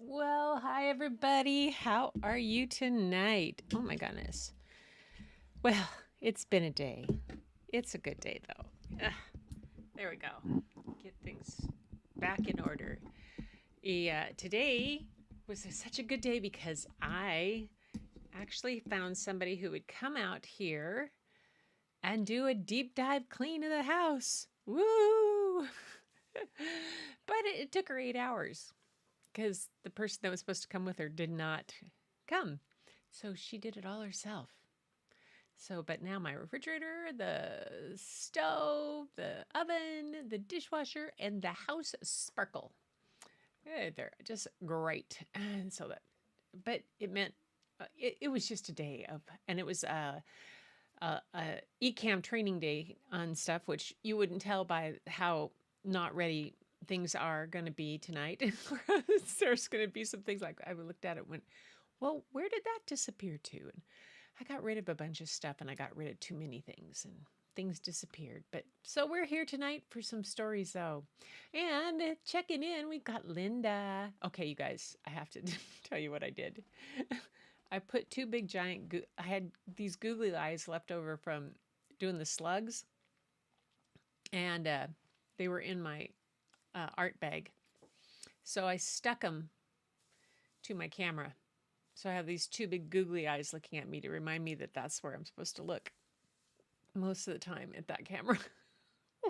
Well, hi everybody. How are you tonight? Oh my goodness. Well, it's been a day. It's a good day though. There we go. Get things back in order. Today was such a good day because I actually found somebody who would come out here and do a deep dive clean of the house. Woo! But it took her 8 hours because the person that was supposed to come with her did not come. So she did it all herself. So, but now my refrigerator, the stove, the oven, the dishwasher, and the house sparkle. They're just great. And so that, but it meant it was just a day of, and it was a eCam training day on stuff, which you wouldn't tell by how not ready things are going to be tonight. There's going to be some things like I looked at it and went, well, where did that disappear to? And I got rid of a bunch of stuff and I got rid of too many things and things disappeared. But so we're here tonight for some stories though. And checking in, we've got Linda. Okay, you guys, I have to tell you what I did. I put two big giant, I had these googly eyes left over from doing the slugs. And they were in my art bag. So I stuck them to my camera. So I have these two big googly eyes looking at me to remind me that that's where I'm supposed to look most of the time at that camera.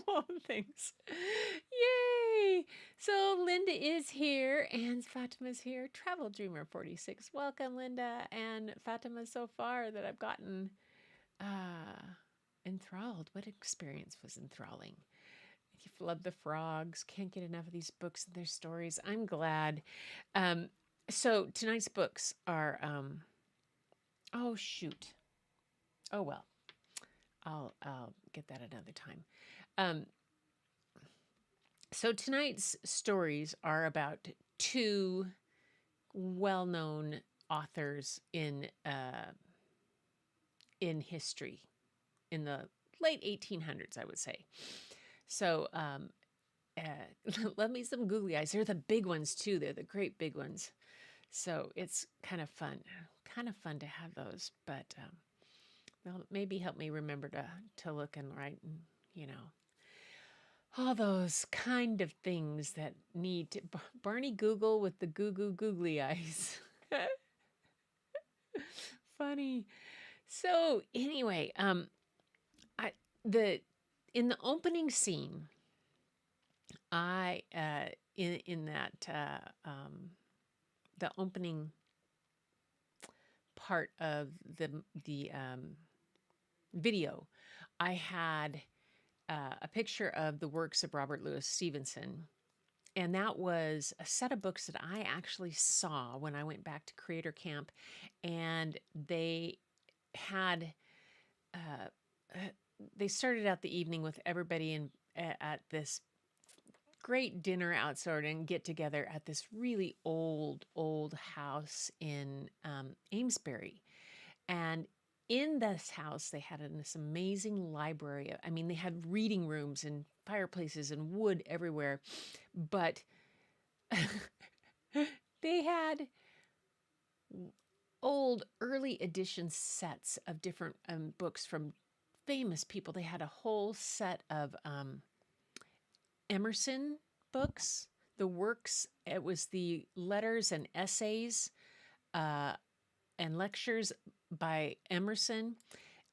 All the things. Yay! So Linda is here and Fatima's here. Travel Dreamer 46. Welcome, Linda and Fatima so far that I've gotten enthralled. What experience was enthralling? You've loved the frogs. Can't get enough of these books and their stories. I'm glad. So tonight's books are, oh shoot. Oh well, I'll get that another time. So tonight's stories are about two well-known authors in history, in the late 1800s, I would say. So love me some googly eyes. They're the big ones too. They're the great big ones. So it's kind of fun to have those, but they'll maybe help me remember to look and write and, all those kind of things that need to, Barney Google with the googly eyes. Funny. So anyway, in the opening scene, I in that the opening part of the video, I had a picture of the works of Robert Louis Stevenson. And that was a set of books that I actually saw when I went back to Creator Camp. And they had, they started out the evening with everybody at this great dinner outside and get together at this really old house in Amesbury. And in this house, they had this amazing library. I mean, they had reading rooms and fireplaces and wood everywhere, but they had old early edition sets of different books from famous people. They had a whole set of Emerson books, the works. It was the letters and essays and lectures by Emerson.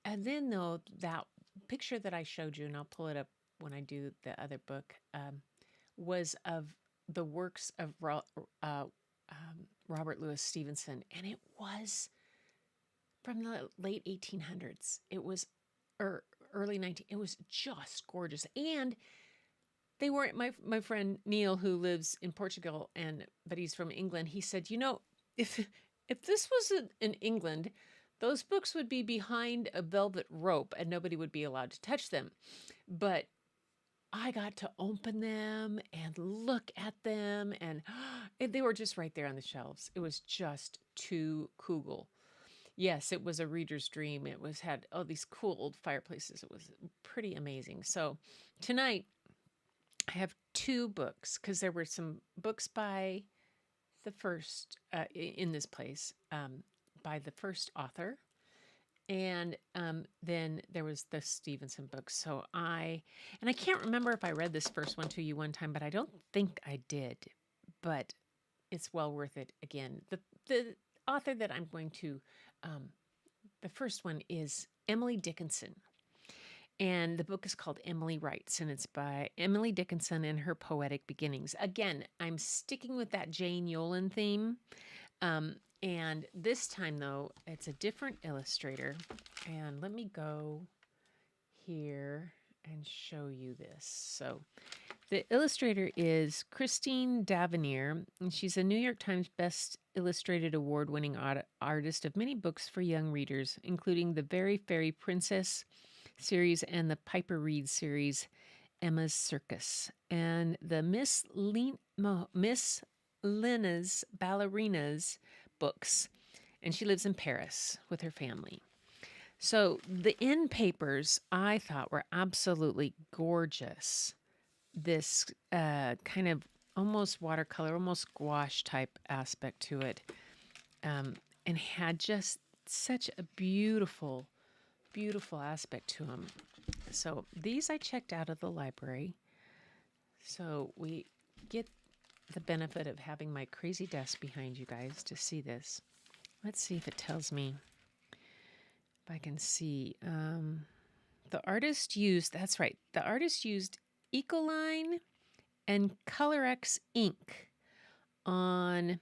And then though, that picture that I showed you, and I'll pull it up when I do the other book, was of the works of Robert Louis Stevenson. And it was from the late 1800s. It was or early 19. It was just gorgeous, and they weren't. My friend Neil, who lives in Portugal, but he's from England. He said, if this was in England, those books would be behind a velvet rope, and nobody would be allowed to touch them. But I got to open them and look at them, and they were just right there on the shelves. It was just too cool. Yes, it was a reader's dream. It had all these cool old fireplaces. It was pretty amazing. So tonight I have two books because there were some books by the first in this place by the first author. And then there was the Stevenson book. So I can't remember if I read this first one to you one time, but I don't think I did. But it's well worth it. Again, the author that I'm going to, the first one is Emily Dickenson. And the book is called Emily Writes, and it's by Emily Dickenson and Her Poetic Beginnings. Again, I'm sticking with that Jane Yolen theme. And this time, though, it's a different illustrator. And let me go here and show you this. So the illustrator is Christine Davenier, and she's a New York Times Best Illustrated Award-winning artist of many books for young readers, including the Very Fairy Princess series and the Piper Reed series, Emma's Circus, and the Miss Lena's Ballerinas books. And she lives in Paris with her family. So the end papers I thought were absolutely gorgeous. This kind of almost watercolor, almost gouache type aspect to it, and had just such a beautiful aspect to them. So these I checked out of the library. So we get the benefit of having my crazy desk behind you guys to see this. Let's see if it tells me if I can see. The artist used Ecoline and ColorX ink on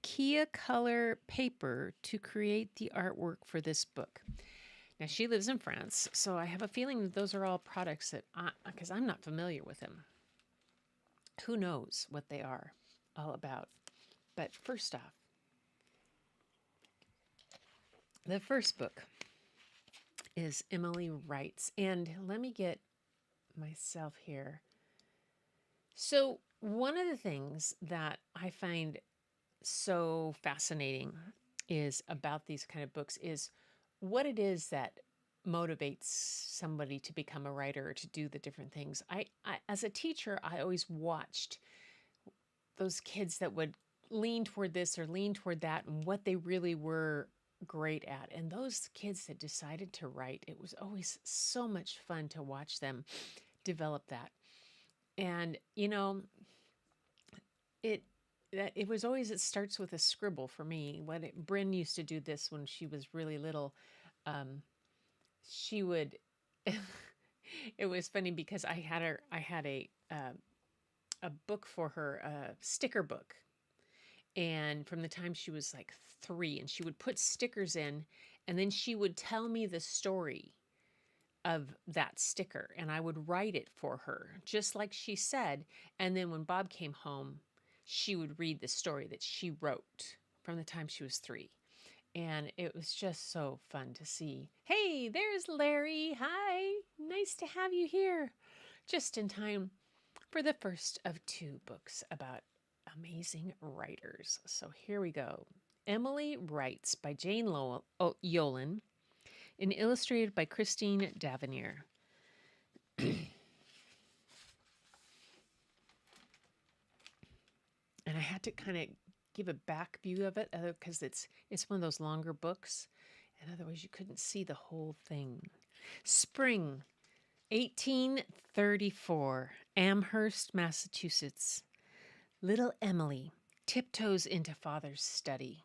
Kia color paper to create the artwork for this book. Now, she lives in France, so I have a feeling that those are all products that because I'm not familiar with them. Who knows what they are all about? But first off, the first book is Emily Writes. And let me get myself here. So one of the things that I find so fascinating is about these kind of books is what it is that motivates somebody to become a writer or to do the different things. I as a teacher, I always watched those kids that would lean toward this or lean toward that and what they really were great at. And those kids that decided to write, it was always so much fun to watch them develop that. And, it was always, it starts with a scribble for me. Bryn used to do this when she was really little. She would, it was funny because I had a book for her, a sticker book. And from the time she was like 3, and she would put stickers in, and then she would tell me the story of that sticker, and I would write it for her, just like she said. And then when Bob came home, she would read the story that she wrote from the time she was 3. And it was just so fun to see. Hey, there's Larry. Hi, nice to have you here. Just in time for the first of 2 books about amazing writers. So here we go. Emily Writes by Jane Yolen and illustrated by Christine Davenier. And I had to kind of give a back view of it because it's one of those longer books, and otherwise you couldn't see the whole thing. Spring, 1834, Amherst, Massachusetts. Little Emily tiptoes into Father's study,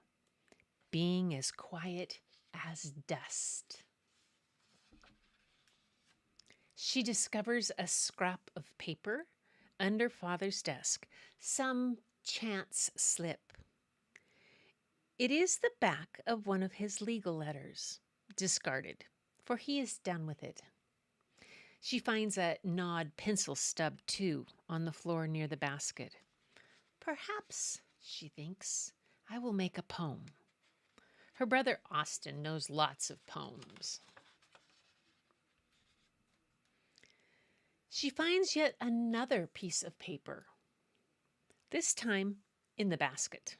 being as quiet as dust. She discovers a scrap of paper under Father's desk, some chance slip. It is the back of one of his legal letters, discarded, for he is done with it. She finds a gnawed pencil stub, too, on the floor near the basket. Perhaps, she thinks, I will make a poem. Her brother Austin knows lots of poems. She finds yet another piece of paper, this time in the basket.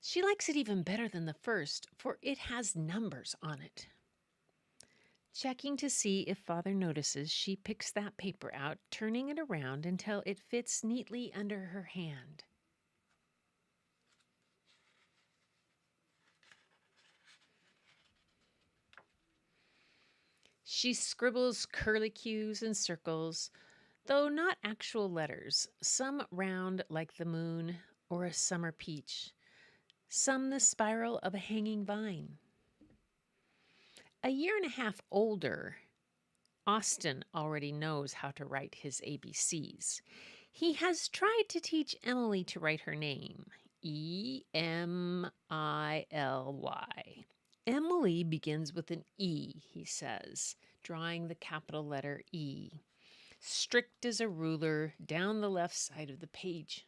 She likes it even better than the first, for it has numbers on it. Checking to see if Father notices, she picks that paper out, turning it around until it fits neatly under her hand. She scribbles curlicues and circles, though not actual letters, some round like the moon or a summer peach, some the spiral of a hanging vine. A year and a half older, Austin already knows how to write his ABCs. He has tried to teach Emily to write her name, Emily. Emily begins with an E, he says, drawing the capital letter E, strict as a ruler down the left side of the page.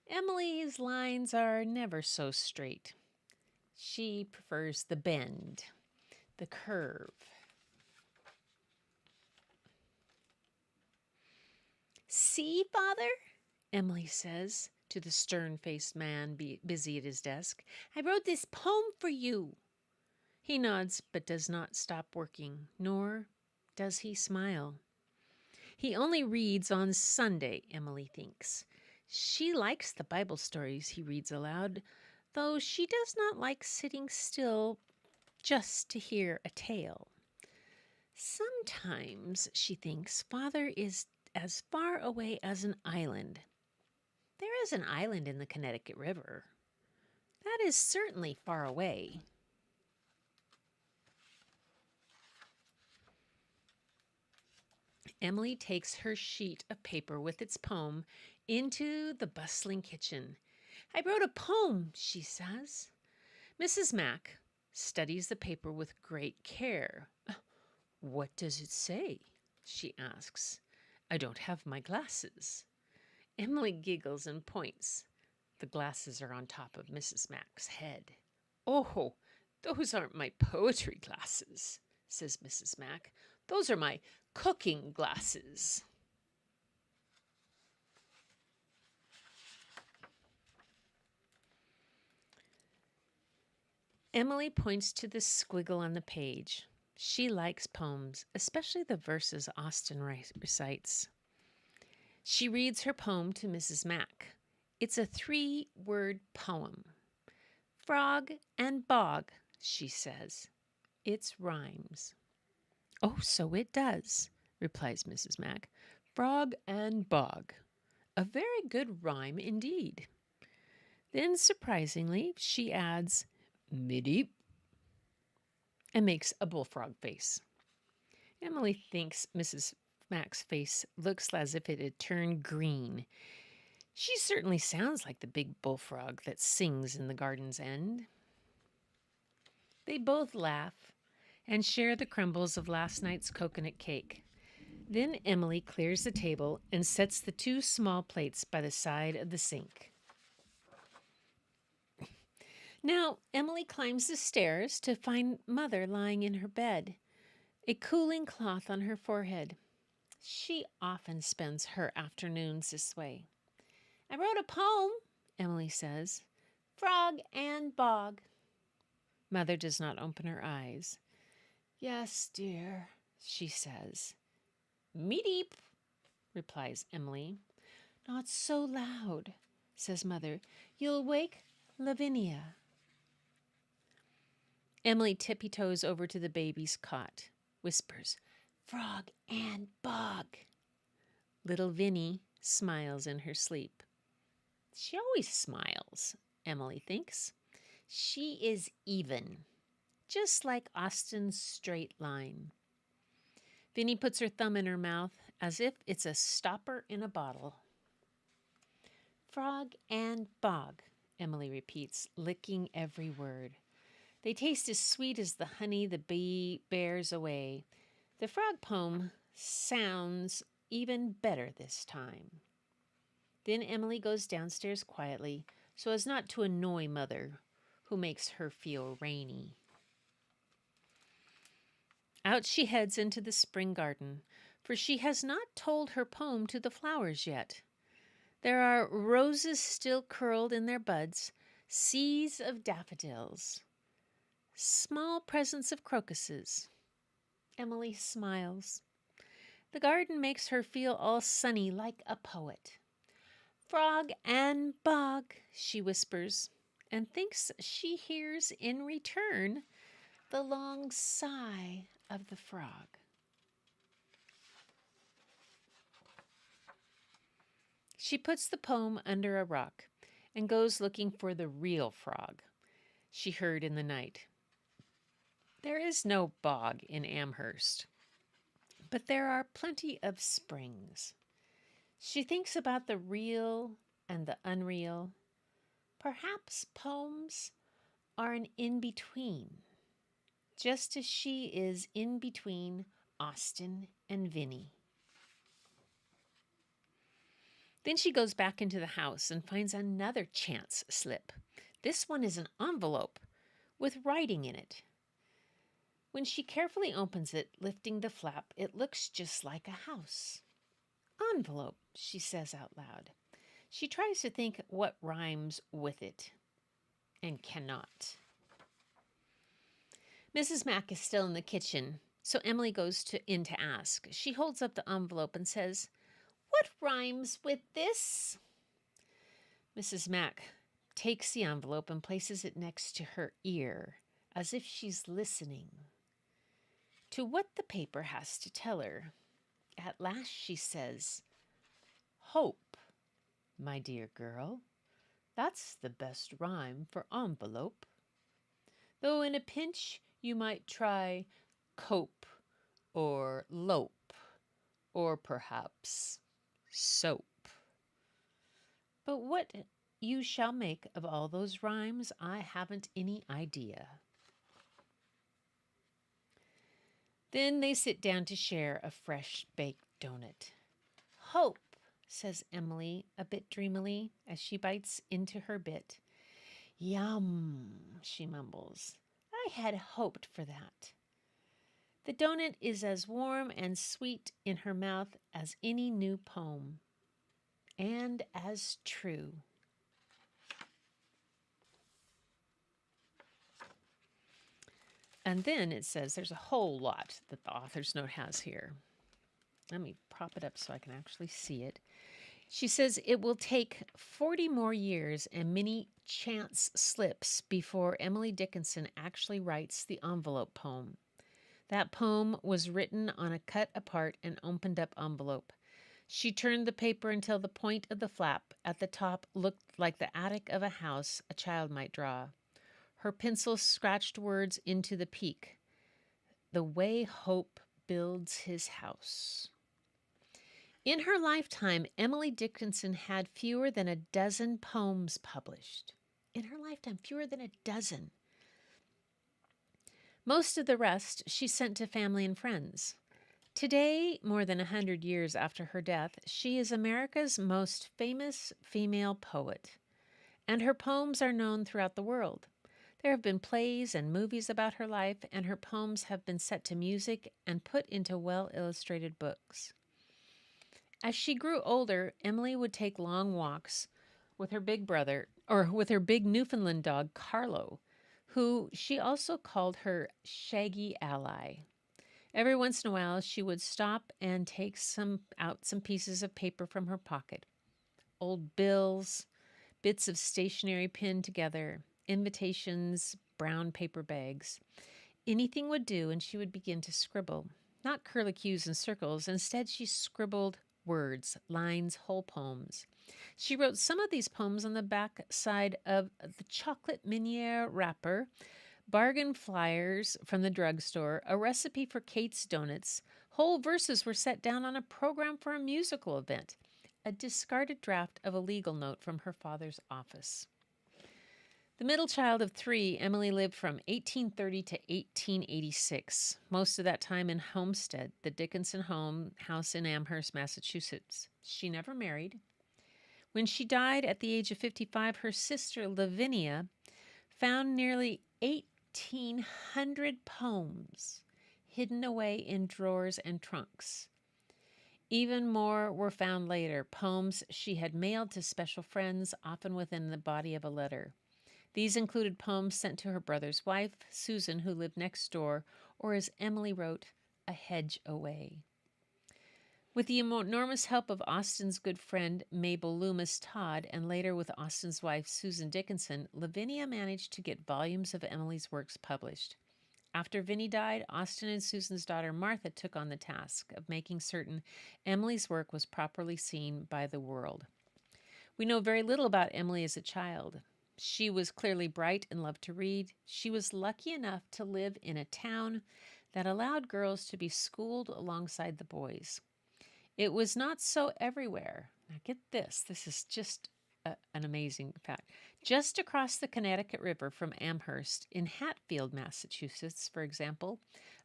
Emily's lines are never so straight. She prefers the bend, the curve. See, Father, Emily says to the stern-faced man busy at his desk. I wrote this poem for you. He nods but does not stop working, nor does he smile. He only reads on Sunday, Emily thinks. She likes the Bible stories he reads aloud, though she does not like sitting still just to hear a tale. Sometimes, she thinks, Father is as far away as an island. There is an island in the Connecticut River. That is certainly far away. Emily takes her sheet of paper with its poem into the bustling kitchen. I wrote a poem, she says. Mrs. Mack studies the paper with great care. What does it say? She asks. I don't have my glasses. Emily giggles and points. The glasses are on top of Mrs. Mack's head. Oh, those aren't my poetry glasses, says Mrs. Mack. Those are my cooking glasses. Emily points to the squiggle on the page. She likes poems, especially the verses Austin recites. She reads her poem to Mrs. Mack. It's a 3-word poem. Frog and bog, she says. It rhymes. Oh, so it does, replies Mrs. Mack. Frog and bog. A very good rhyme indeed. Then, surprisingly, she adds, middy, and makes a bullfrog face. Emily thinks Mrs. Mack's face looks as if it had turned green. She certainly sounds like the big bullfrog that sings in the garden's end. They both laugh and share the crumbles of last night's coconut cake. Then Emily clears the table and sets the 2 small plates by the side of the sink. Now, Emily climbs the stairs to find Mother lying in her bed, a cooling cloth on her forehead. She often spends her afternoons this way. I wrote a poem, Emily says. Frog and bog. Mother does not open her eyes. Yes, dear, she says. Me deep, replies Emily. Not so loud, says Mother. You'll wake Lavinia. Emily tippy-toes over to the baby's cot, whispers, Frog and bog. Little Vinny smiles in her sleep. She always smiles, Emily thinks. She is even, just like Austin's straight line. Vinny puts her thumb in her mouth as if it's a stopper in a bottle. Frog and bog, Emily repeats, licking every word. They taste as sweet as the honey the bee bears away. The frog poem sounds even better this time. Then Emily goes downstairs quietly so as not to annoy Mother, who makes her feel rainy. Out she heads into the spring garden, for she has not told her poem to the flowers yet. There are roses still curled in their buds, seas of daffodils, small presents of crocuses. Emily smiles. The garden makes her feel all sunny like a poet. Frog and bog, she whispers, and thinks she hears in return the long sigh of the frog. She puts the poem under a rock and goes looking for the real frog she heard in the night. There is no bog in Amherst, but there are plenty of springs. She thinks about the real and the unreal. Perhaps poems are an in-between, just as she is in between Austin and Vinny. Then she goes back into the house and finds another chance slip. This one is an envelope with writing in it. When she carefully opens it, lifting the flap, it looks just like a house. Envelope, she says out loud. She tries to think what rhymes with it and cannot. Mrs. Mack is still in the kitchen, so Emily goes in to ask. She holds up the envelope and says, "What rhymes with this?" Mrs. Mack takes the envelope and places it next to her ear, as if she's listening to what the paper has to tell her. At last she says, "Hope, my dear girl. That's the best rhyme for envelope. Though in a pinch you might try cope or lope or perhaps soap. But what you shall make of all those rhymes, I haven't any idea." Then they sit down to share a fresh baked donut. "Hope," says Emily a bit dreamily as she bites into her bit. "Yum," she mumbles. "I had hoped for that." The donut is as warm and sweet in her mouth as any new poem, and as true. And then it says there's a whole lot that the author's note has here. Let me prop it up so I can actually see it. She says it will take 40 more years and many chance slips before Emily Dickenson actually writes the envelope poem. That poem was written on a cut apart and opened up envelope. She turned the paper until the point of the flap at the top looked like the attic of a house a child might draw. Her pencil scratched words into the peak. "The way hope builds his house." In her lifetime, Emily Dickenson had fewer than a dozen poems published. In her lifetime, fewer than a dozen. Most of the rest she sent to family and friends. Today, more than 100 years after her death, she is America's most famous female poet, and her poems are known throughout the world. There have been plays and movies about her life, and her poems have been set to music and put into well-illustrated books. As she grew older, Emily would take long walks with her big brother, or with her big Newfoundland dog, Carlo, who she also called her shaggy ally. Every once in a while, she would stop and take out some pieces of paper from her pocket. Old bills, bits of stationery pinned together, invitations, brown paper bags. Anything would do, and she would begin to scribble. Not curlicues and circles. Instead, she scribbled words, lines, whole poems. She wrote some of these poems on the back side of the chocolate Meniere wrapper, bargain flyers from the drugstore, a recipe for Kate's Donuts. Whole verses were set down on a program for a musical event, a discarded draft of a legal note from her father's office. The middle child of three, Emily lived from 1830 to 1886, most of that time in Homestead, the Dickenson house in Amherst, Massachusetts. She never married. When she died at the age of 55, her sister Lavinia found nearly 1,800 poems hidden away in drawers and trunks. Even more were found later, poems she had mailed to special friends, often within the body of a letter. These included poems sent to her brother's wife, Susan, who lived next door, or as Emily wrote, a hedge away. With the enormous help of Austen's good friend, Mabel Loomis Todd, and later with Austen's wife, Susan Dickinson, Lavinia managed to get volumes of Emily's works published. After Vinnie died, Austen and Susan's daughter Martha took on the task of making certain Emily's work was properly seen by the world. We know very little about Emily as a child. She was clearly bright and loved to read. She was lucky enough to live in a town that allowed girls to be schooled alongside the boys. It was not so everywhere. Now get this. This is just an amazing fact. Just across the Connecticut River from Amherst, in Hatfield, Massachusetts, for example,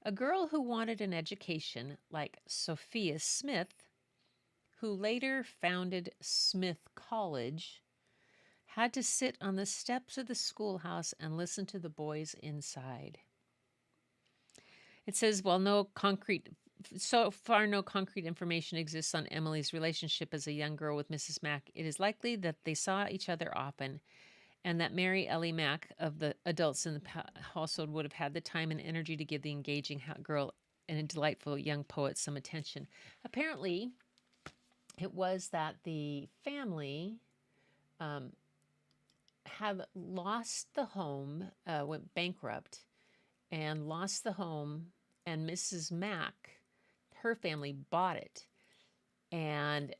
a girl who wanted an education, like Sophia Smith, who later founded Smith College, had to sit on the steps of the schoolhouse and listen to the boys inside. It says, while so far no concrete information exists on Emily's relationship as a young girl with Mrs. Mack, it is likely that they saw each other often and that Mary Ellie Mack of the adults in the household would have had the time and energy to give the engaging girl and a delightful young poet some attention. Apparently, it was that the family had lost the home, went bankrupt, and lost the home, and Mrs. Mack, her family, bought it. And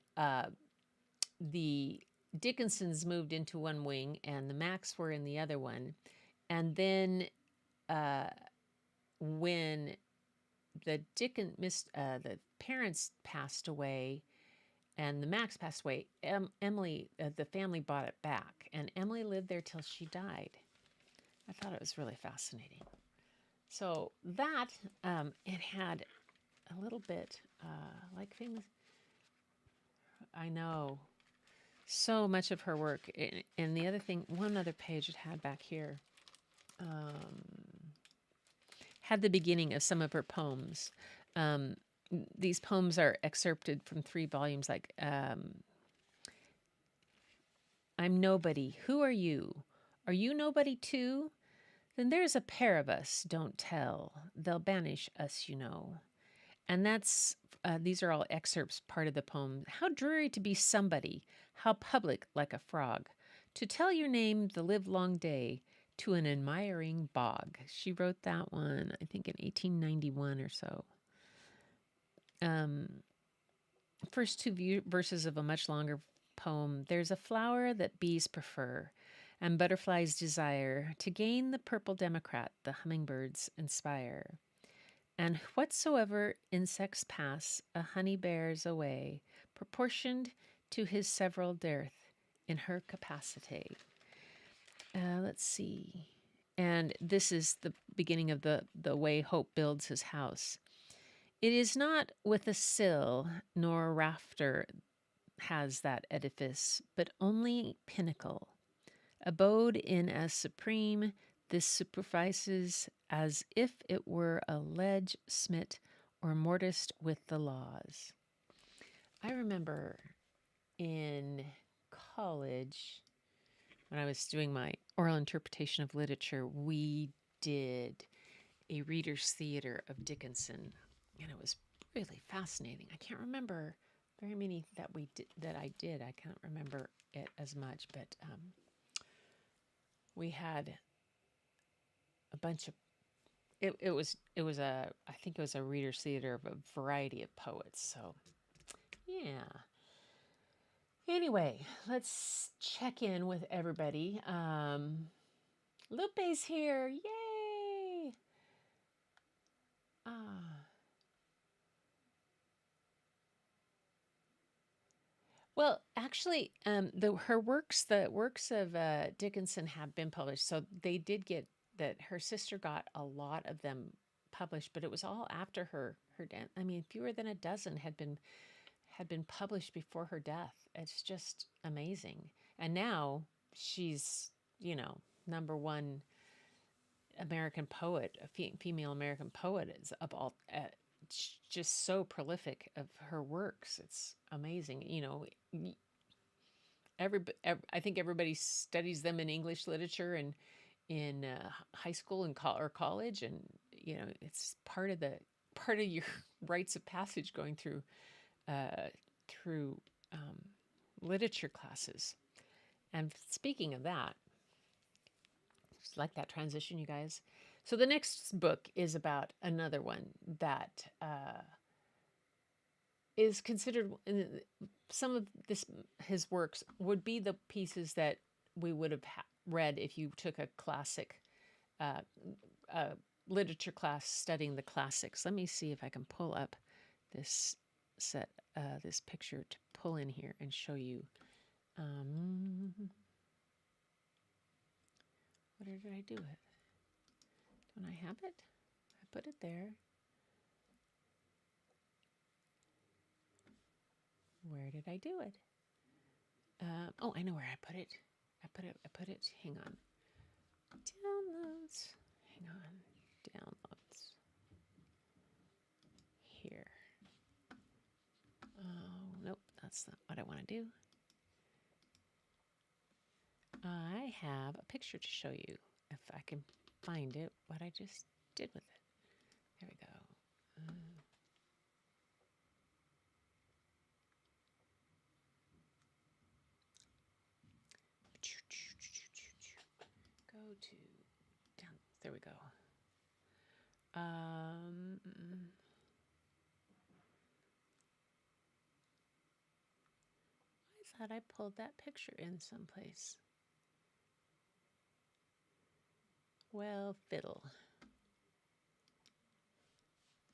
the Dickinsons moved into one wing, and the Macks were in the other one. And then when the parents passed away, and the Macks passed away, Emily, the family bought it back, and Emily lived there till she died. I thought it was really fascinating. So that, it had a little bit, like things, I know, so much of her work. And the other thing, one other page it had back here, had the beginning of some of her poems. These poems are excerpted from 3 volumes, like I'm nobody. Who are you? Are you nobody too? Then there's a pair of us, don't tell. They'll banish us, you know. And that's, these are all excerpts, part of the poem. How dreary to be somebody, how public like a frog. To tell your name the livelong day to an admiring bog. She wrote that one, I think in 1891 or so. First 2 verses of a much longer poem. There's a flower that bees prefer and butterflies desire to gain the purple democrat the hummingbirds inspire. And whatsoever insects pass, a honey bears away, proportioned to his several dearth in her capacity. Let's see. And this is the beginning of the way Hope builds his house. It is not with a sill nor rafter has that edifice, but only pinnacle. Abode in as supreme, this superfices as if it were a ledge smit or mortised with the laws. I remember in college, when I was doing my oral interpretation of literature, we did a reader's theater of Dickinson, and it was really fascinating. I can't remember very many that I did. I can't remember it as much, but we had a bunch of I think it was a reader's theater of a variety of poets. So yeah. Anyway, let's check in with everybody. Lupe's here. Yay! Well, actually, the works of Dickinson have been published. So they did get that. Her sister got a lot of them published, but it was all after her death. I mean, fewer than a dozen had been published before her death. It's just amazing. And now she's, you know, number one American poet, a female American poet is of all. Just so prolific of her works. It's amazing. You know, I think everybody studies them in English literature and in high school and or college, and you know it's part of your rites of passage going uh, through um, literature classes. And speaking of that, just like that transition, you guys. So the next book is about another one that is considered some of this his works would be the pieces that we would have read if you took a classic uh, uh, literature class studying the classics. Let me see if I can pull up this this picture to pull in here and show you. Where did I do it? Don't I have it? I put it there. Where did I do it? Oh, I know where I put it. I put it. Hang on. Downloads. Hang on. Downloads. Here. Oh, nope. That's not what I want to do. I have a picture to show you if I can find it, what I just did with it. There we go. Go to down. There we go. I thought I pulled that picture in someplace. Well, fiddle.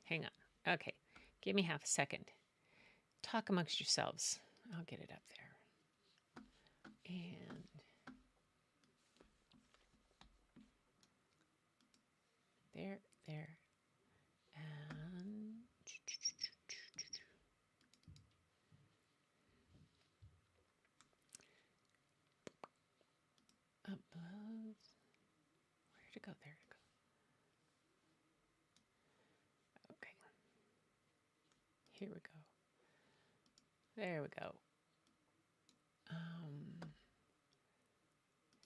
Hang on. Okay. Give me half a second. Talk amongst yourselves. I'll get it up there. And there. And uploads. Where'd it go? There it go. Okay. Here we go. There we go.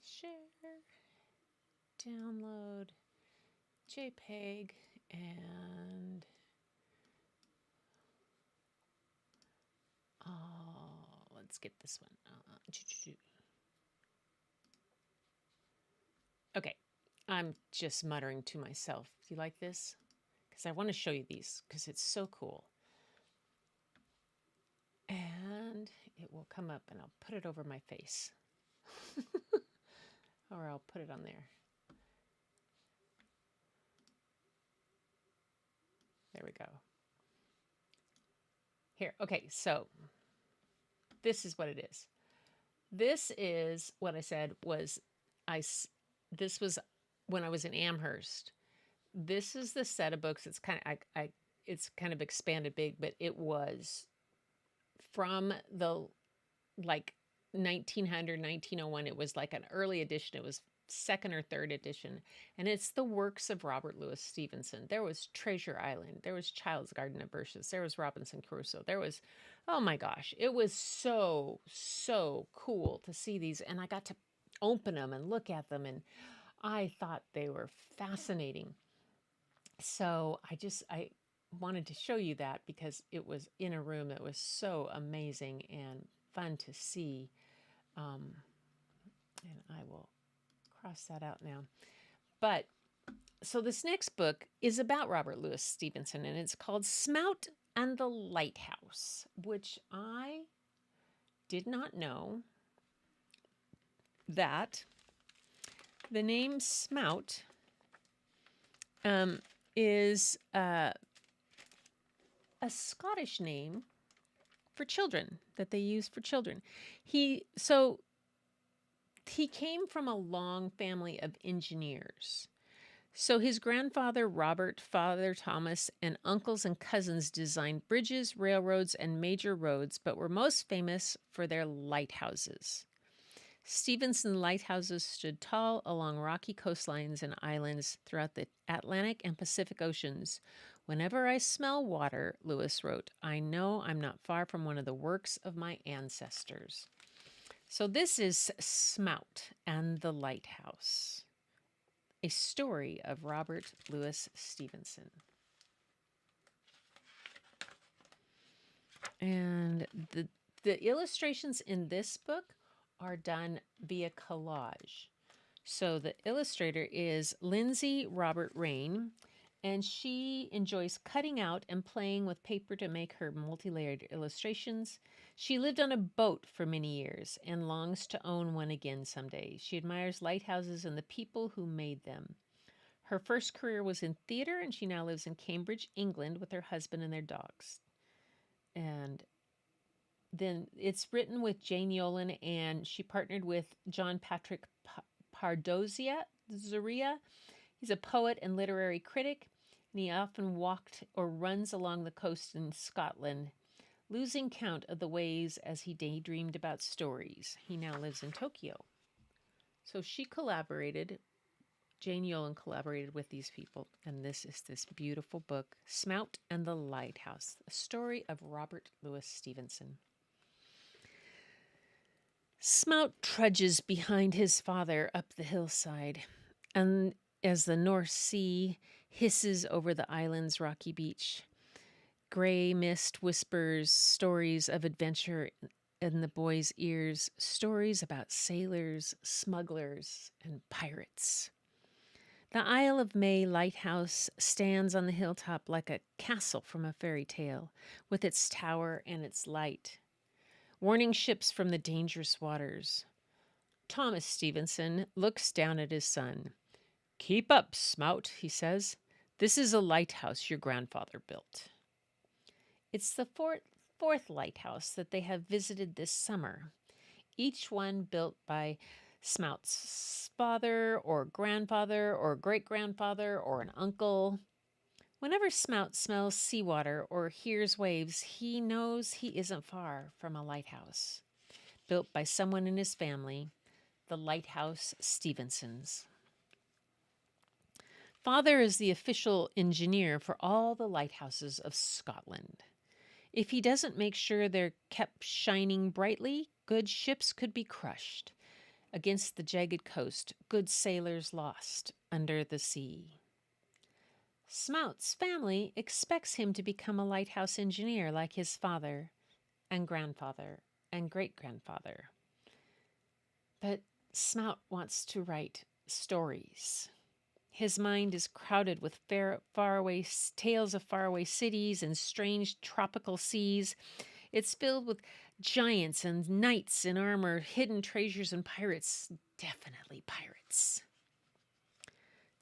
Share, download, JPEG, and let's get this one. Okay, I'm just muttering to myself. Do you like this? Because I want to show you these because it's so cool. And it will come up and I'll put it over my face. Or I'll put it on there. There we go. Here, okay, so this is what it is. This is what I said was, this was when I was in Amherst. This is the set of books. It's kind of, it's kind of expanded big, but it was from the like 1900, 1901. It was like an early edition. It was second or third edition, and it's the works of Robert Louis Stevenson. There was Treasure Island, there was Child's Garden of Bushes, there was Robinson Crusoe, there was, oh my gosh, it was so cool to see these, and I got to open them and look at them, and I thought they were fascinating. So I wanted to show you that because it was in a room that was so amazing and fun to see. And I will cross that out now. But so this next book is about Robert Louis Stevenson, and it's called Smout and the Lighthouse, which I did not know that the name Smout is a Scottish name for children, that they use for children. So he came from a long family of engineers. So his grandfather, Robert, father Thomas, and uncles and cousins designed bridges, railroads, and major roads, but were most famous for their lighthouses. Stevenson lighthouses stood tall along rocky coastlines and islands throughout the Atlantic and Pacific Oceans. Whenever I smell water, Lewis wrote, I know I'm not far from one of the works of my ancestors. So this is Smout and the Lighthouse, a story of Robert Louis Stevenson. And the illustrations in this book are done via collage. So the illustrator is Lindsay Robert Rain, and she enjoys cutting out and playing with paper to make her multi-layered illustrations. She lived on a boat for many years and longs to own one again someday. She admires lighthouses and the people who made them. Her first career was in theater, and she now lives in Cambridge, England, with her husband and their dogs. And then it's written with Jane Yolen, and she partnered with John Patrick Pardozia. He's a poet and literary critic, and he often walked or runs along the coast in Scotland, losing count of the ways as he daydreamed about stories. He now lives in Tokyo. So Jane Yolen collaborated with these people, and this is this beautiful book, Smout and the Lighthouse, a story of Robert Louis Stevenson. Smout trudges behind his father up the hillside, and as the North Sea hisses over the island's rocky beach, gray mist whispers stories of adventure in the boy's ears, stories about sailors, smugglers, and pirates. The Isle of May lighthouse stands on the hilltop like a castle from a fairy tale, with its tower and its light, warning ships from the dangerous waters. Thomas Stevenson looks down at his son. Keep up, Smout, he says. This is a lighthouse your grandfather built. It's the fourth lighthouse that they have visited this summer, each one built by Smout's father or grandfather or great-grandfather or an uncle. Whenever Smout smells seawater or hears waves, he knows he isn't far from a lighthouse, built by someone in his family, the Lighthouse Stevensons. Father is the official engineer for all the lighthouses of Scotland. If he doesn't make sure they're kept shining brightly, good ships could be crushed against the jagged coast, good sailors lost under the sea. Smout's family expects him to become a lighthouse engineer like his father and grandfather and great-grandfather. But Smout wants to write stories. His mind is crowded with faraway tales of faraway cities and strange tropical seas. It's filled with giants and knights in armor, hidden treasures and pirates. Definitely pirates.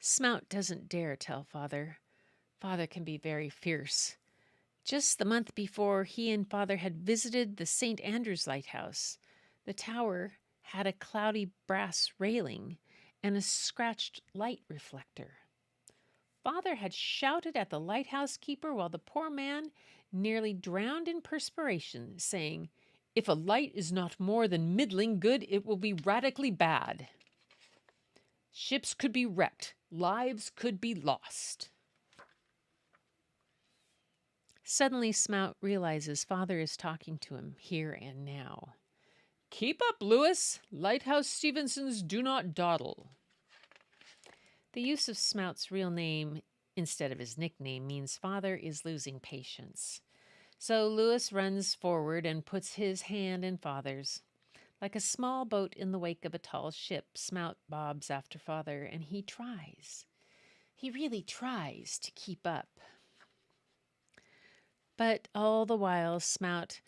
Smout doesn't dare tell Father. Father can be very fierce. Just the month before, he and Father had visited the St. Andrew's Lighthouse. The tower had a cloudy brass railing and a scratched light reflector. Father had shouted at the lighthouse keeper while the poor man nearly drowned in perspiration, saying, "If a light is not more than middling good, it will be radically bad. Ships could be wrecked. Lives could be lost." Suddenly, Smout realizes Father is talking to him here and now. "Keep up, Lewis. Lighthouse Stevensons do not dawdle." The use of Smout's real name instead of his nickname means Father is losing patience. So Lewis runs forward and puts his hand in Father's. Like a small boat in the wake of a tall ship, Smout bobs after Father, and he tries. He really tries to keep up. But all the while, Smout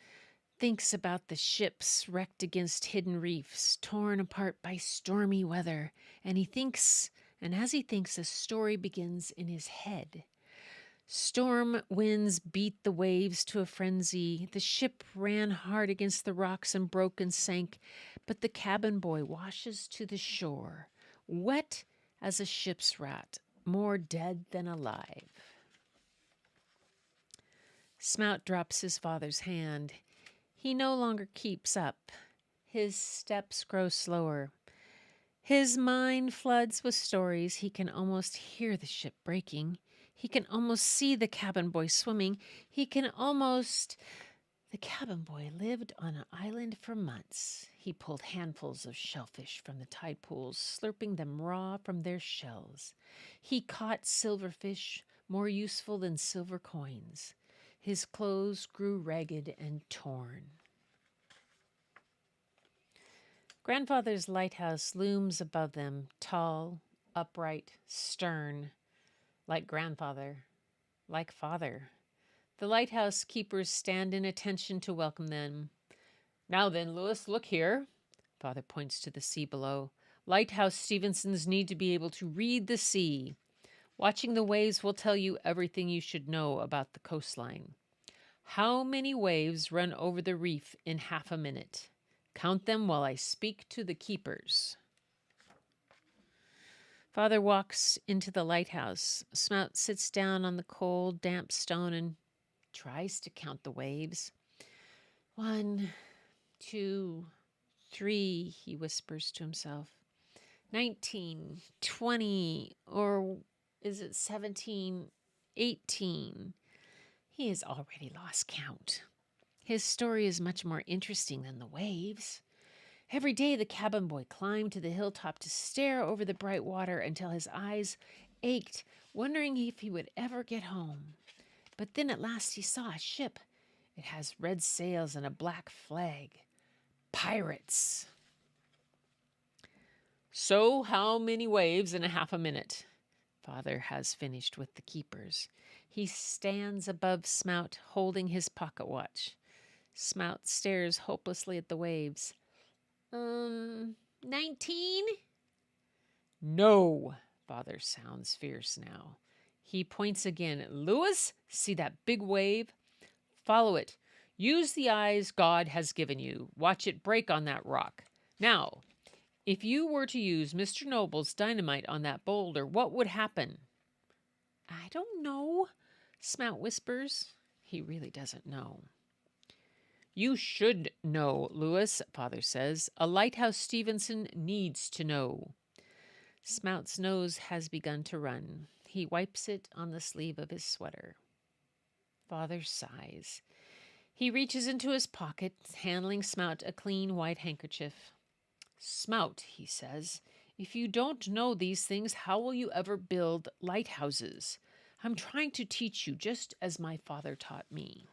thinks about the ships wrecked against hidden reefs, torn apart by stormy weather, and as he thinks, a story begins in his head. Storm winds beat the waves to a frenzy. The ship ran hard against the rocks and broke and sank, but the cabin boy washes to the shore, wet as a ship's rat, more dead than alive. Smout drops his father's hand. He no longer keeps up. His steps grow slower. His mind floods with stories. He can almost hear the ship breaking. He can almost see the cabin boy swimming. The cabin boy lived on an island for months. He pulled handfuls of shellfish from the tide pools, slurping them raw from their shells. He caught silverfish, more useful than silver coins. His clothes grew ragged and torn. Grandfather's lighthouse looms above them, tall, upright, stern, like grandfather, like father. The lighthouse keepers stand in attention to welcome them. Now then, Louis, look here. Father points to the sea below. Lighthouse Stevensons need to be able to read the sea. Watching the waves will tell you everything you should know about the coastline. How many waves run over the reef in half a minute? Count them while I speak to the keepers. Father walks into the lighthouse. Smout sits down on the cold, damp stone and tries to count the waves. 1, 2, 3, he whispers to himself. 19, 20, or is it 17, 18? He has already lost count. His story is much more interesting than the waves. Every day the cabin boy climbed to the hilltop to stare over the bright water until his eyes ached, wondering if he would ever get home. But then at last he saw a ship. It has red sails and a black flag. Pirates. So how many waves in a half a minute? Father has finished with the keepers. He stands above Smout, holding his pocket watch. Smout stares hopelessly at the waves. 19? No, Father sounds fierce now. He points again. Louis, see that big wave? Follow it. Use the eyes God has given you. Watch it break on that rock. Now, if you were to use Mr. Noble's dynamite on that boulder, what would happen? I don't know, Smout whispers. He really doesn't know. You should know, Louis, Father says. A Lighthouse Stevenson needs to know. Smout's nose has begun to run. He wipes it on the sleeve of his sweater. Father sighs. He reaches into his pocket, handing Smout a clean white handkerchief. Smout, he says, if you don't know these things, how will you ever build lighthouses? I'm trying to teach you just as my father taught me.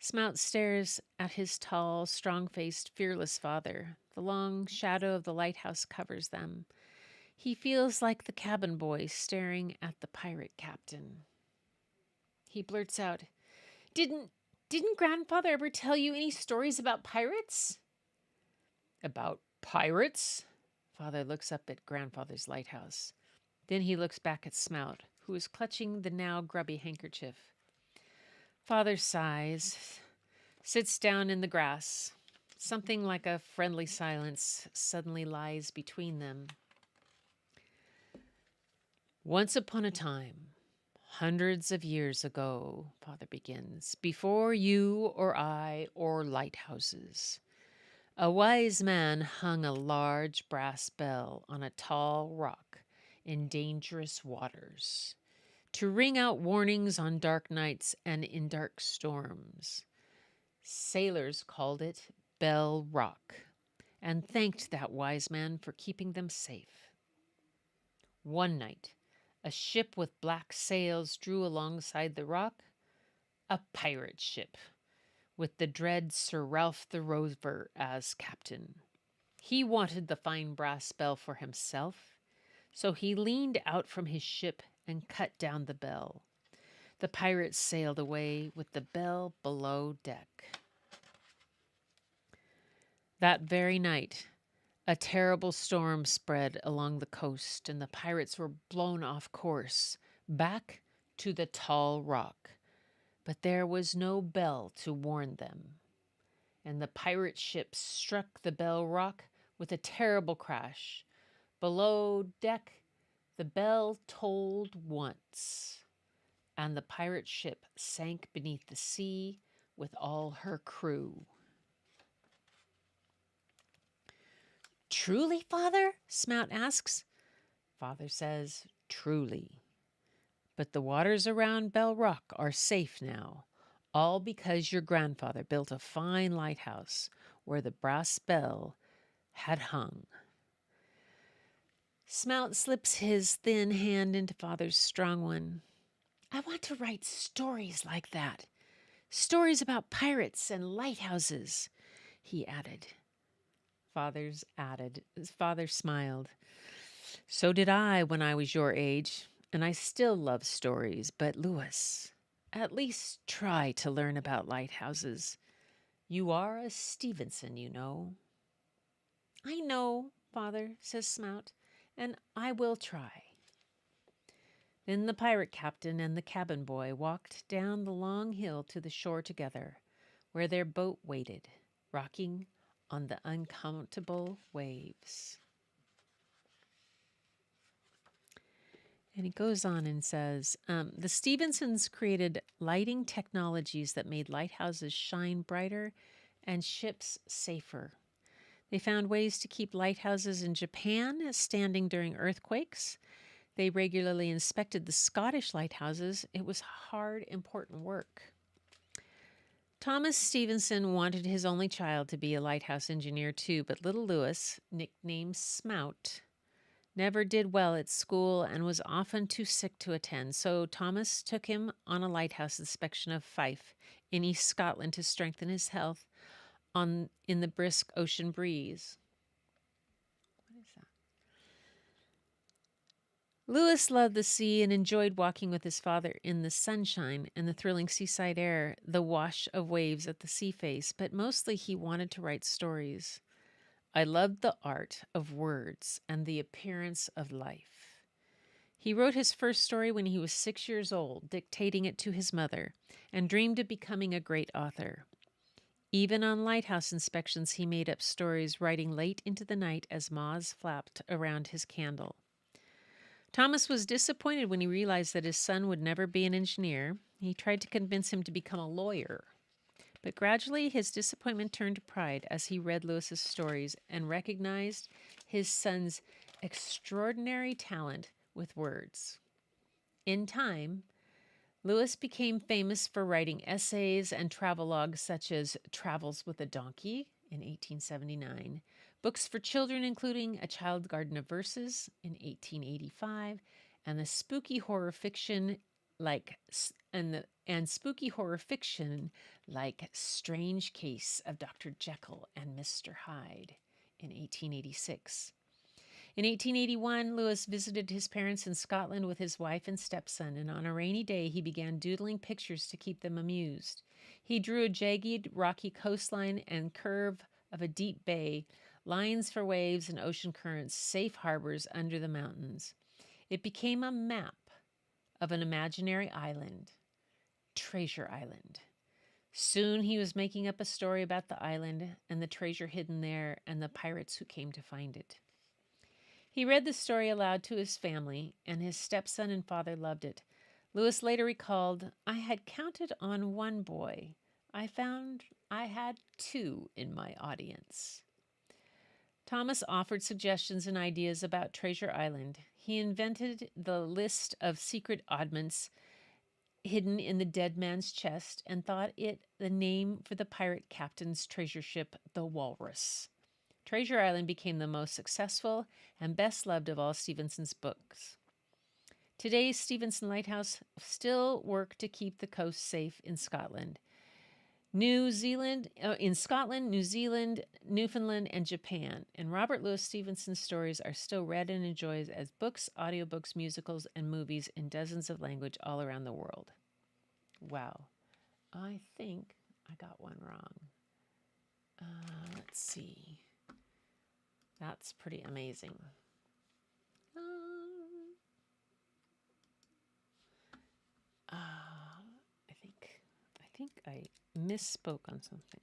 Smout stares at his tall, strong-faced, fearless father. The long shadow of the lighthouse covers them. He feels like the cabin boy staring at the pirate captain. He blurts out, Didn't Grandfather ever tell you any stories about pirates? About pirates? Father looks up at Grandfather's lighthouse. Then he looks back at Smout, who is clutching the now grubby handkerchief. Father sighs, sits down in the grass. Something like a friendly silence suddenly lies between them. Once upon a time, hundreds of years ago, Father begins, before you or I or lighthouses, a wise man hung a large brass bell on a tall rock in dangerous waters to ring out warnings on dark nights and in dark storms. Sailors called it Bell Rock and thanked that wise man for keeping them safe. One night, a ship with black sails drew alongside the rock, a pirate ship with the dread Sir Ralph the Rover as captain. He wanted the fine brass bell for himself, so he leaned out from his ship and cut down the bell. The pirates sailed away with the bell below deck. That very night, a terrible storm spread along the coast, and the pirates were blown off course, back to the tall rock, but there was no bell to warn them. And the pirate ship struck the bell rock with a terrible crash. Below deck, the bell tolled once, and the pirate ship sank beneath the sea with all her crew. Truly, Father? Smout asks. Father says, truly. But the waters around Bell Rock are safe now, all because your grandfather built a fine lighthouse where the brass bell had hung. Smout slips his thin hand into Father's strong one. I want to write stories like that. Stories about pirates and lighthouses, he added. Father smiled. So did I when I was your age, and I still love stories. But, Louis, at least try to learn about lighthouses. You are a Stevenson, you know. I know, Father, says Smout, and I will try. Then the pirate captain and the cabin boy walked down the long hill to the shore together, where their boat waited, rocking on the uncountable waves. And he goes on and says, the Stevensons created lighting technologies that made lighthouses shine brighter and ships safer. They found ways to keep lighthouses in Japan standing during earthquakes. They regularly inspected the Scottish lighthouses. It was hard, important work. Thomas Stevenson wanted his only child to be a lighthouse engineer too, but little Louis, nicknamed Smout, never did well at school and was often too sick to attend. So Thomas took him on a lighthouse inspection of Fife in East Scotland to strengthen his health in the brisk ocean breeze. What is that? Louis loved the sea and enjoyed walking with his father in the sunshine and the thrilling seaside air, the wash of waves at the sea face, but mostly he wanted to write stories. I loved the art of words and the appearance of life. He wrote his first story when he was 6 years old, dictating it to his mother, and dreamed of becoming a great author. Even on lighthouse inspections, he made up stories, writing late into the night as moths flapped around his candle. Thomas was disappointed when he realized that his son would never be an engineer. He tried to convince him to become a lawyer. But gradually his disappointment turned to pride as he read Louis's stories and recognized his son's extraordinary talent with words. In time, Louis became famous for writing essays and travelogues such as Travels with a Donkey in 1879, books for children including A Child's Garden of Verses in 1885, and the spooky horror fiction like Strange Case of Dr. Jekyll and Mr. Hyde in 1886. In 1881, Louis visited his parents in Scotland with his wife and stepson, and on a rainy day he began doodling pictures to keep them amused. He drew a jagged, rocky coastline and curve of a deep bay, lines for waves and ocean currents, safe harbors under the mountains. It became a map of an imaginary island, Treasure Island. Soon he was making up a story about the island and the treasure hidden there and the pirates who came to find it. He read the story aloud to his family, and his stepson and father loved it. Louis later recalled, I had counted on one boy. I found I had two in my audience. Thomas offered suggestions and ideas about Treasure Island. He invented the list of secret oddments hidden in the dead man's chest and thought it the name for the pirate captain's treasure ship, the Walrus. Treasure Island became the most successful and best loved of all Stevenson's books. Today, Stevenson Lighthouse still work to keep the coast safe in Scotland. New Zealand, Newfoundland, and Japan. And Robert Louis Stevenson's stories are still read and enjoyed as books, audiobooks, musicals, and movies in dozens of languages all around the world. Wow. I think I got one wrong. Let's see. That's pretty amazing. think I misspoke on something.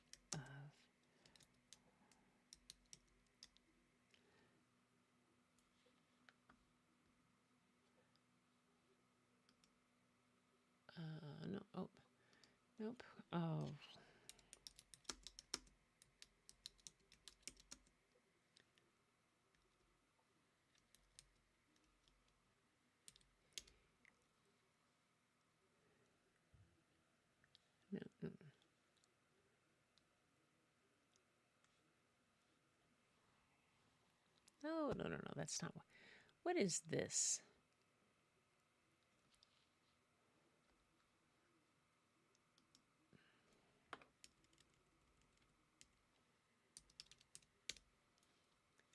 No. Oh, nope. Oh. No. No. That's not. What is this?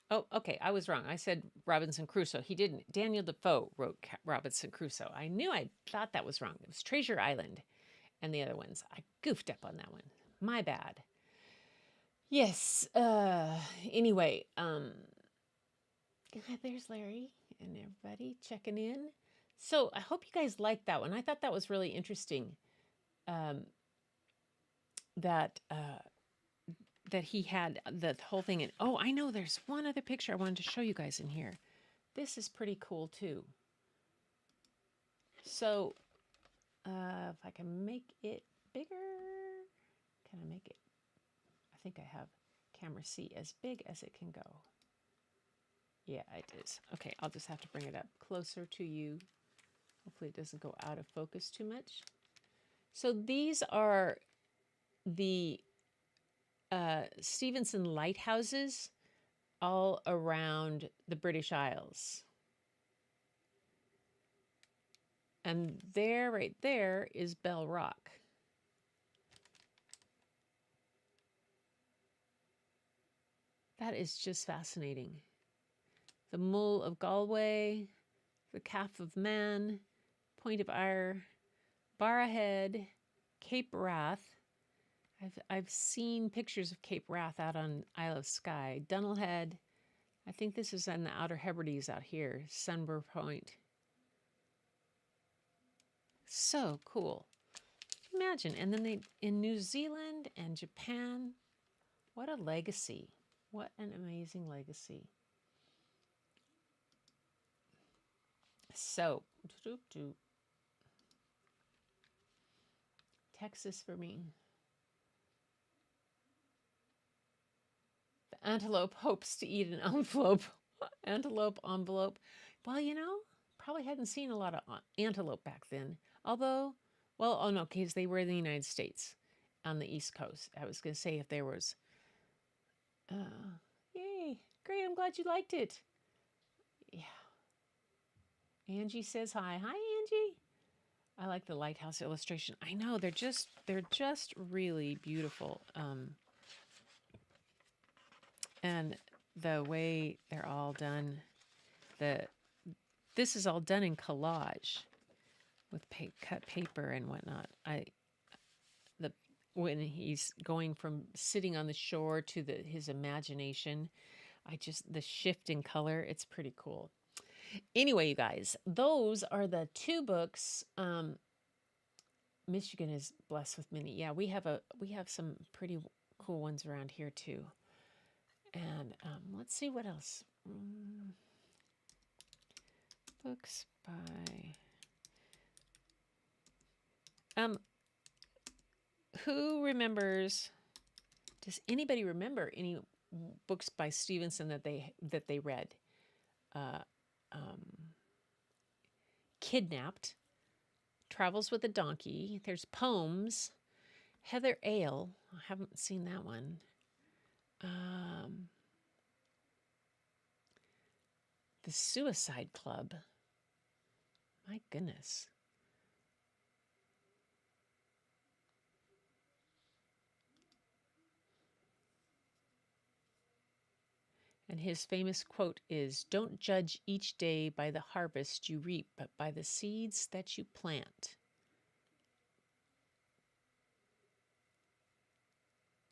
Oh, okay. I was wrong. I said Robinson Crusoe. He didn't. Daniel Defoe wrote Robinson Crusoe. I thought that was wrong. It was Treasure Island and the other ones. I goofed up on that one. My bad. Yes. Anyway, there's Larry and everybody checking in. So I hope you guys liked that one. I thought that was really interesting. That he had the whole thing. And oh, I know there's one other picture I wanted to show you guys in here. This is pretty cool too. So if I can make it bigger, can I make it? I think I have camera C as big as it can go. Yeah, it is. Okay, I'll just have to bring it up closer to you. Hopefully it doesn't go out of focus too much. So these are the Stevenson lighthouses all around the British Isles. And there, right there, is Bell Rock. That is just fascinating. The Mull of Galway, the Calf of Man, Point of Ayr, Barrahead, Cape Wrath. I've seen pictures of Cape Wrath out on Isle of Skye. Dunelhead. I think this is in the Outer Hebrides out here. Sunbury Point. So cool. Imagine. And then they in New Zealand and Japan. What a legacy. What an amazing legacy. So, Texas for me. The antelope hopes to eat an envelope. Antelope envelope. Well, you know, probably hadn't seen a lot of antelope back then. Although, well, oh no, because they were in the United States on the East Coast. I was going to say if there was. Yay. Great. I'm glad you liked it. Yeah. Angie says hi. Hi, Angie. I like the lighthouse illustration. I know they're just really beautiful. And the way they're all done, this is all done in collage with cut paper and whatnot. When he's going from sitting on the shore to his imagination, the shift in color, it's pretty cool. Anyway, you guys, those are the two books. Michigan is blessed with many. Yeah, we have some pretty cool ones around here too. And let's see what else. Books by who remembers? Does anybody remember any books by Stevenson that they read? Kidnapped, Travels with a Donkey. There's Poems, Heather Ale. I haven't seen that one. The Suicide Club. My goodness. And his famous quote is, "Don't judge each day by the harvest you reap, but by the seeds that you plant."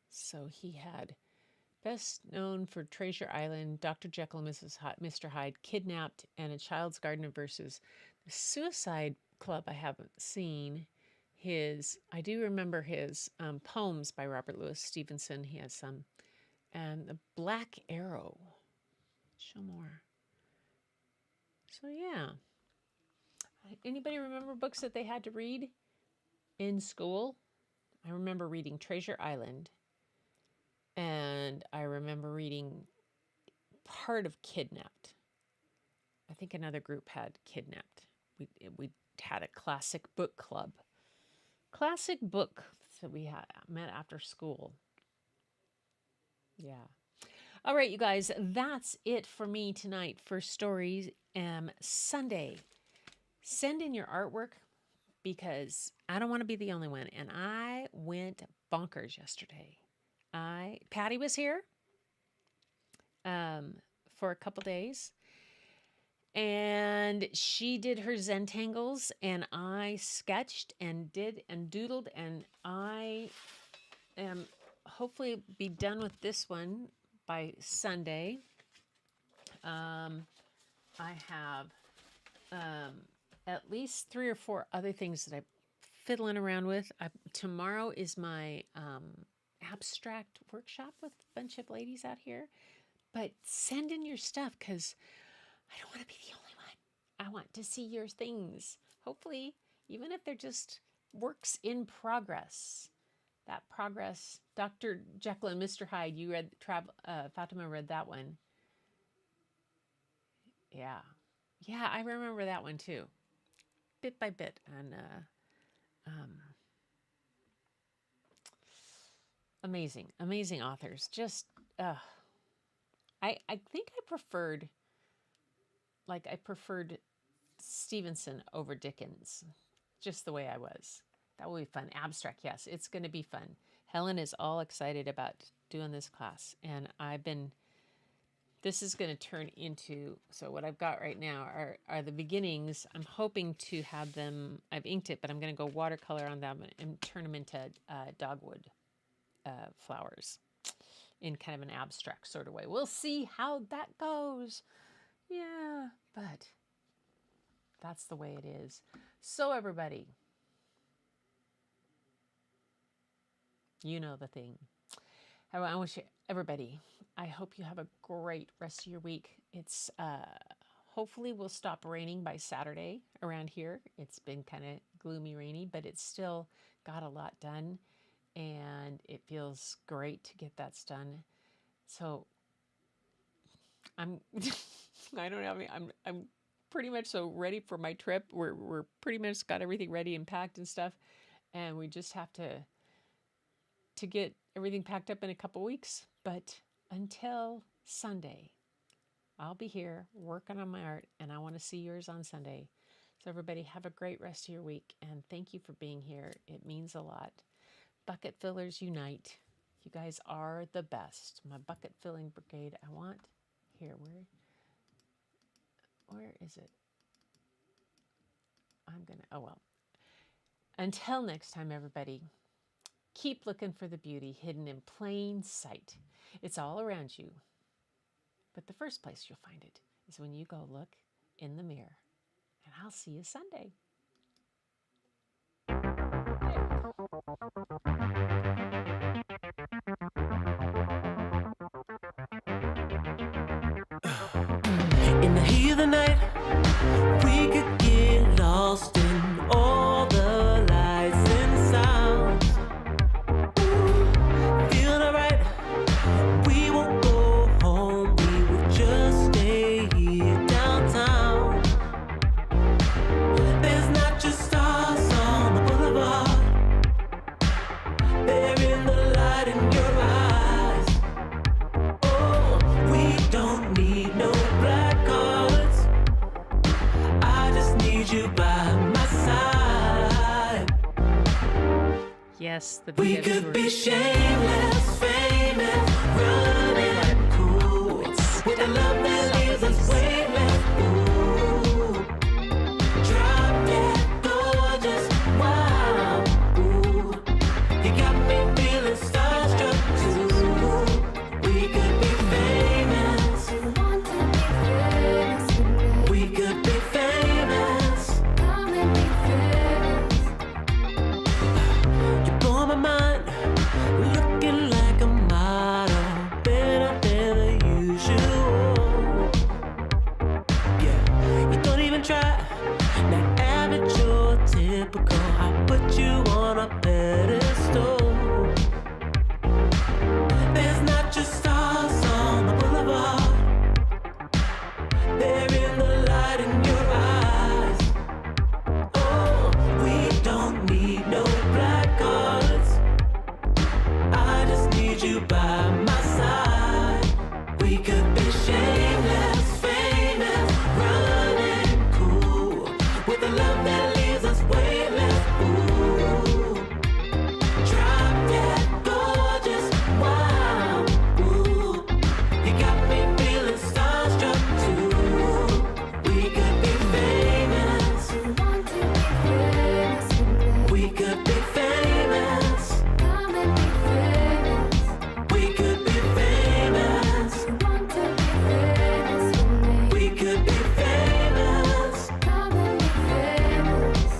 So he had best known for Treasure Island, Dr. Jekyll and Mr. Hyde, Kidnapped, and A Child's Garden of Verses. The Suicide Club I haven't seen. I do remember his poems by Robert Louis Stevenson. He has some. And The Black Arrow. Show more. So yeah. Anybody remember books that they had to read in school? I remember reading Treasure Island. And I remember reading part of Kidnapped. I think another group had Kidnapped. We had a classic book club. Classic book that we had met after school. Yeah. All right, you guys, that's it for me tonight for Stories Sunday. Send in your artwork because I don't want to be the only one. And I went bonkers yesterday. Patty was here for a couple days. And she did her Zentangles, and I sketched and did and doodled, and I am hopefully be done with this one by Sunday. I have at least 3 or 4 other things that I'm fiddling around with. Tomorrow is my abstract workshop with a bunch of ladies out here. But send in your stuff because I don't want to be the only one. I want to see your things. Hopefully, even if they're just works in progress. That progress, Dr. Jekyll and Mr. Hyde, you read, Fatima read that one. Yeah. Yeah, I remember that one too. Bit by bit. And amazing authors. Just, I think I preferred Stevenson over Dickens, just the way I was. That will be fun. Abstract, yes, it's going to be fun. Helen is all excited about doing this class, and this is going to turn into, so what I've got right now are the beginnings. I'm hoping to have them, I've inked it, but I'm going to go watercolor on them and turn them into dogwood flowers in kind of an abstract sort of way. We'll see how that goes. Yeah, but that's the way it is. So everybody, you know the thing. I wish everybody, I hope you have a great rest of your week. It's hopefully will stop raining by Saturday around here. It's been kind of gloomy, rainy, but it's still got a lot done, and it feels great to get that done. So I'm I don't know. I mean, I'm pretty much so ready for my trip. We're pretty much got everything ready and packed and stuff, and we just have to get everything packed up in a couple weeks. But until Sunday, I'll be here working on my art, and I want to see yours on Sunday. So everybody, have a great rest of your week, and thank you for being here. It means a lot. Bucket fillers unite. You guys are the best. My bucket filling brigade. I want here. Where is it? Oh well. Until next time, everybody, keep looking for the beauty hidden in plain sight. It's all around you. But the first place you'll find it is when you go look in the mirror. And I'll see you Sunday. In the heat of the night, we could get lost in all the lights and sounds. Feeling alright, we won't go home, we will just stay here downtown. There's not just stars on the boulevard, they're in the light in your eyes. Oh, we don't need no black cards, I just need you by my side. Yes, the We big could tour. be shameless, famous, running cool, with a love that leaves us weightless. Ooh, drop dead gorgeous, wow. Ooh, you got me feeling starstruck too. We could be famous. You want to be famous with me. We could be famous. Come and be famous. on a pedestal. There's not just stars on the boulevard. They're in the light in your eyes. Oh, we don't need no black cards. I just need you by my side. We could be shameless, famous, running cool, with a love that leaves us weightless. Ooh, drop dead gorgeous, wow. Ooh, you got me feeling starstruck too. We could be famous. Want to be famous with me? We could be famous. Come and be famous. We could be famous. Want to be famous with me? We could be famous. Come and be famous.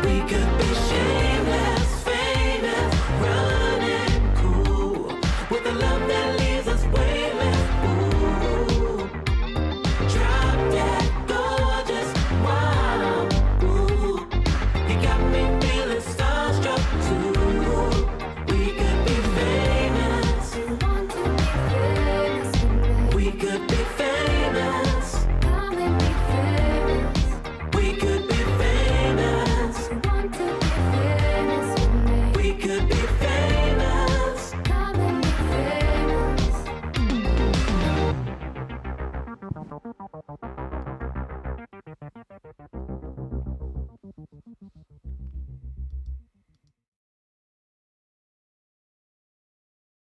We could be shameless, famous, running cool, with a love that leaves us weightless. Ooh, drop dead gorgeous, wow. Ooh, you got me feeling starstruck too. We could be famous. Want to be famous with me? We could be famous. Come and be famous. We could be famous. Want to be famous with me? We could be famous. Come and be famous.